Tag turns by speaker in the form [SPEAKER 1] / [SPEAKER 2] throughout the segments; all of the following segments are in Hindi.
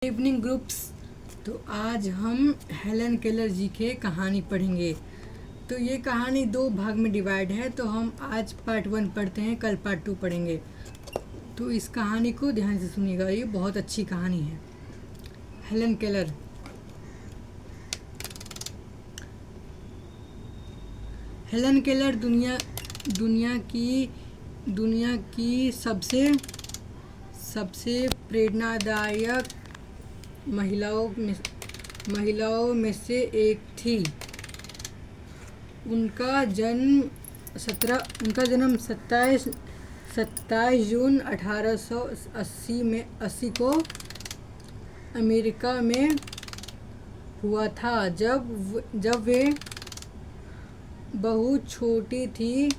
[SPEAKER 1] Evening groups. तो आज हम हेलन केलर जी के कहानी पढ़ेंगे। तो ये कहानी 2 भाग में डिवाइड है, तो हम आज पार्ट 1 पढ़ते हैं, कल पार्ट 2 पढ़ेंगे। तो इस कहानी को ध्यान से सुनिएगा, ये बहुत अच्छी कहानी है। Helen Keller. हेलन केलर दुनिया की सबसे प्रेरणादायक महिलाओं में से एक थी। उनका जन्म 27 जून 1880 को अमेरिका में हुआ था। जब वे बहुत छोटी थी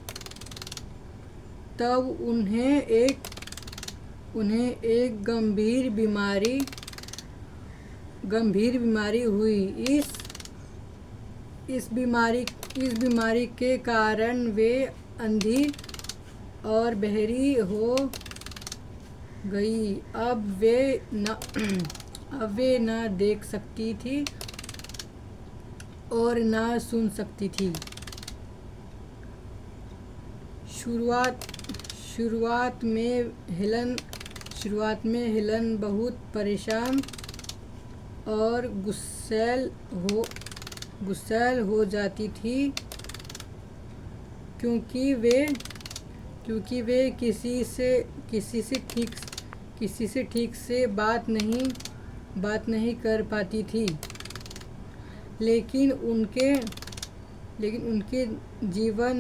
[SPEAKER 1] तब उन्हें एक गंभीर बीमारी हुई। इस बीमारी के कारण वे अंधी और बहरी हो गई। अब वे न देख सकती थी और न सुन सकती थी। शुरुआत में हेलन बहुत परेशान और गुस्सैल हो जाती थी, क्योंकि वे किसी से ठीक से बात नहीं कर पाती थी। लेकिन उनके जीवन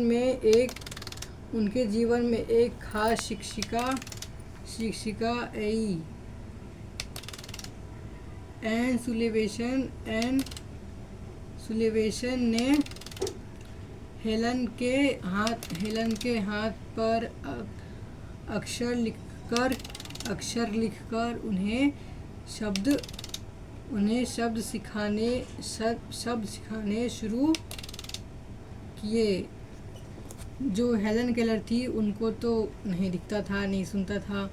[SPEAKER 1] में एक खास शिक्षिका आई। एन सुलिवेशन ने हेलन के हाथ पर अक्षर लिखकर उन्हें शब्द सिखाने शुरू किए। जो हेलन केलर थी, उनको तो नहीं दिखता था, नहीं सुनता था,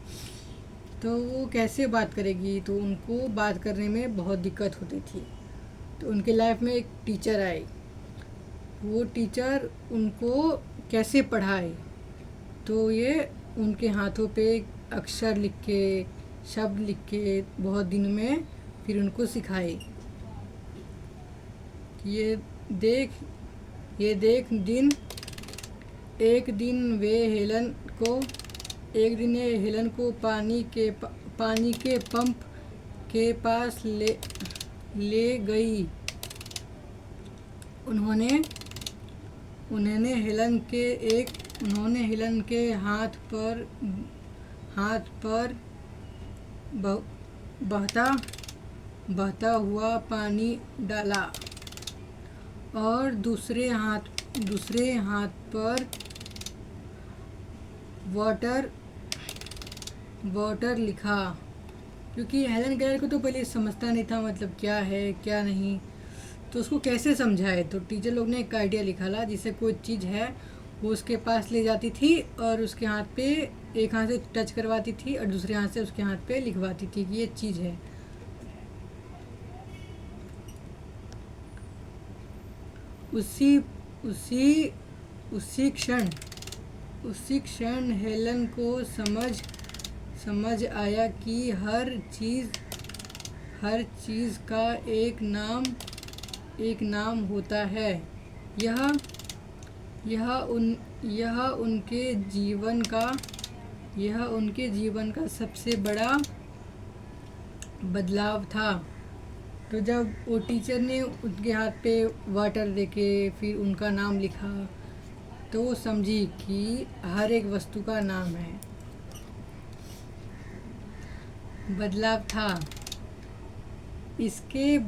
[SPEAKER 1] तो वो कैसे बात करेगी। तो उनको बात करने में बहुत दिक्कत होती थी। तो उनके लाइफ में एक टीचर आए। वो टीचर उनको कैसे पढ़ाए, तो ये उनके हाथों पे अक्षर लिख के, शब्द लिख के बहुत दिन में फिर उनको सिखाए। एक दिन वे हेलन को पानी के पंप के पास ले गई। उन्होंने हेलन के हाथ पर बहता हुआ पानी डाला और दूसरे हाथ पर वाटर लिखा। क्योंकि हेलन केलर को तो पहले समझता नहीं था, मतलब क्या है क्या नहीं, तो उसको कैसे समझाए। तो टीचर लोग ने एक आइडिया निकाला, जिसे कोई चीज़ है वो उसके पास ले जाती थी और उसके हाथ पे एक हाथ से टच करवाती थी और दूसरे हाथ से उसके हाथ पे लिखवाती थी कि ये चीज़ है। उसी क्षण हेलन को समझ आया कि हर चीज़ का एक नाम होता है। यह उनके जीवन का सबसे बड़ा बदलाव था। तो जब वो टीचर ने उनके हाथ पे वाटर देके फिर उनका नाम लिखा, तो वो समझी कि हर एक वस्तु का नाम है। बदलाव था। इसके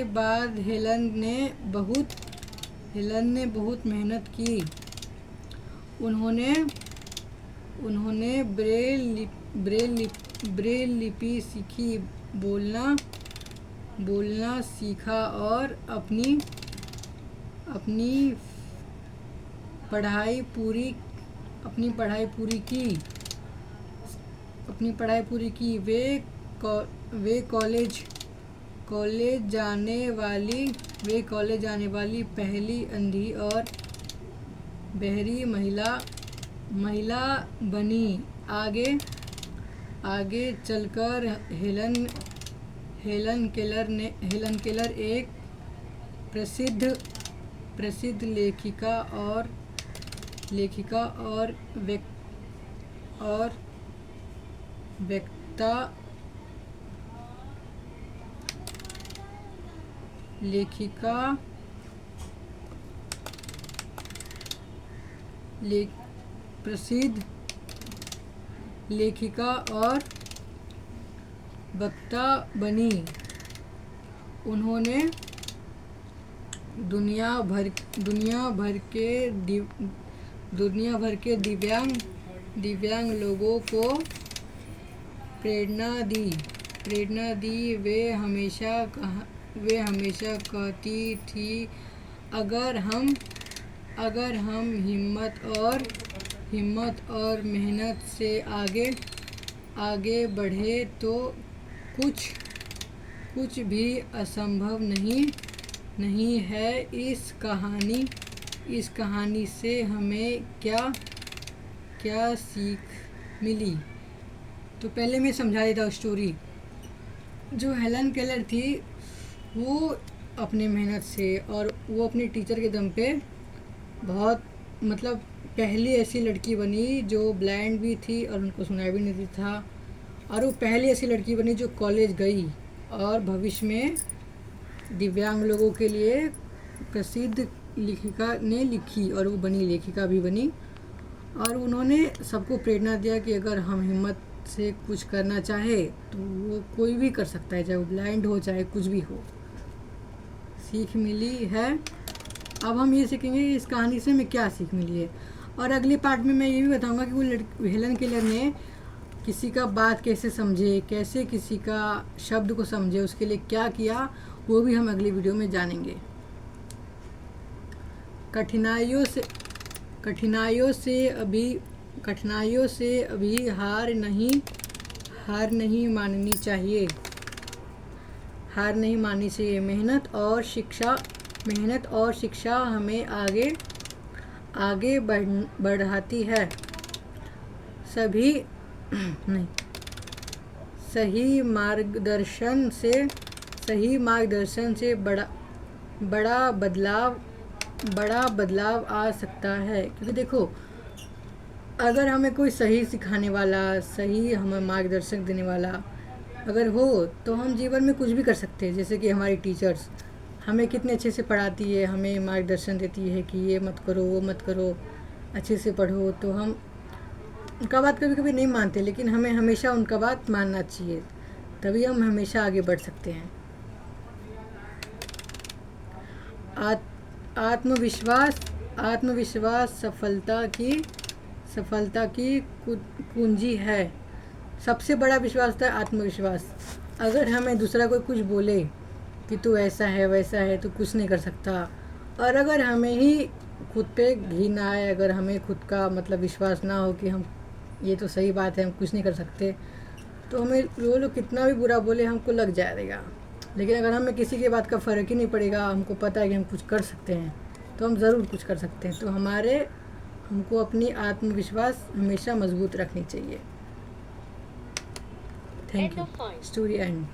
[SPEAKER 1] बाद हेलन ने बहुत मेहनत की। उन्होंने ब्रेल लिपि सीखी, बोलना सीखा और अपनी पढ़ाई पूरी की। वे वे कॉलेज कॉलेज जाने वाली पहली अंधी और बहरी महिला बनी। आगे चलकर हेलन केलर एक प्रसिद्ध लेखिका और वक्ता प्रसिद्ध लेखिका और वक्ता बनी। उन्होंने दुनिया भर के दिव्यांग लोगों को प्रेरणा दी। वे हमेशा कहती थी, अगर हम हिम्मत और मेहनत से आगे बढ़े तो कुछ भी असंभव नहीं है। इस कहानी से हमें क्या सीख मिली? तो पहले मैं समझा देता हूँ स्टोरी। जो हेलन केलर थी वो अपने मेहनत से और वो अपनी टीचर के दम पे बहुत मतलब पहली ऐसी लड़की बनी जो ब्लाइंड भी थी और उनको सुनाई भी नहीं था, और वो पहली ऐसी लड़की बनी जो कॉलेज गई और भविष्य में दिव्यांग लोगों के लिए प्रसिद्ध लेखिका ने लिखी और वो बनी, लेखिका भी बनी। और उन्होंने सबको प्रेरणा दिया कि अगर हम हिम्मत से कुछ करना चाहे तो वो कोई भी कर सकता है, चाहे वो ब्लाइंड हो चाहे कुछ भी हो। सीख मिली है। अब हम ये सीखेंगे कि इस कहानी से हमें क्या सीख मिली है, और अगले पार्ट में मैं ये भी बताऊंगा कि वो हेलन केलर ने किसी का बात कैसे समझे, कैसे किसी का शब्द को समझे, उसके लिए क्या किया, वो भी हम अगली वीडियो में जानेंगे। कठिनाइयों से अभी हार नहीं माननी चाहिए। मेहनत और शिक्षा हमें आगे बढ़ाती है। सही मार्गदर्शन से बड़ा बदलाव आ सकता है। क्योंकि देखो, अगर हमें कोई सही सिखाने वाला, सही हमें मार्गदर्शक देने वाला अगर हो तो हम जीवन में कुछ भी कर सकते हैं। जैसे कि हमारी टीचर्स हमें कितने अच्छे से पढ़ाती है, हमें मार्गदर्शन देती है कि ये मत करो, वो मत करो, अच्छे से पढ़ो, तो हम उनका बात कभी कभी नहीं मानते, लेकिन हमें हमेशा उनका बात मानना चाहिए, तभी हम हमेशा आगे बढ़ सकते हैं। आत्मविश्वास सफलता की कुंजी है। सबसे बड़ा विश्वास था आत्मविश्वास। अगर हमें दूसरा कोई कुछ बोले कि तू ऐसा है वैसा है, तो कुछ नहीं कर सकता, और अगर हमें ही खुद पे घिन आए, अगर हमें खुद का मतलब विश्वास ना हो कि हम ये तो सही बात है, हम कुछ नहीं कर सकते, तो हमें वो लोग कितना भी बुरा बोले हमको लग जाएगा। लेकिन अगर हमें किसी की बात का फ़र्क ही नहीं पड़ेगा, हमको पता है कि हम कुछ कर सकते हैं, तो हम ज़रूर कुछ कर सकते हैं। तो हमको अपनी आत्मविश्वास हमेशा मजबूत रखनी चाहिए। Thank you. Story and.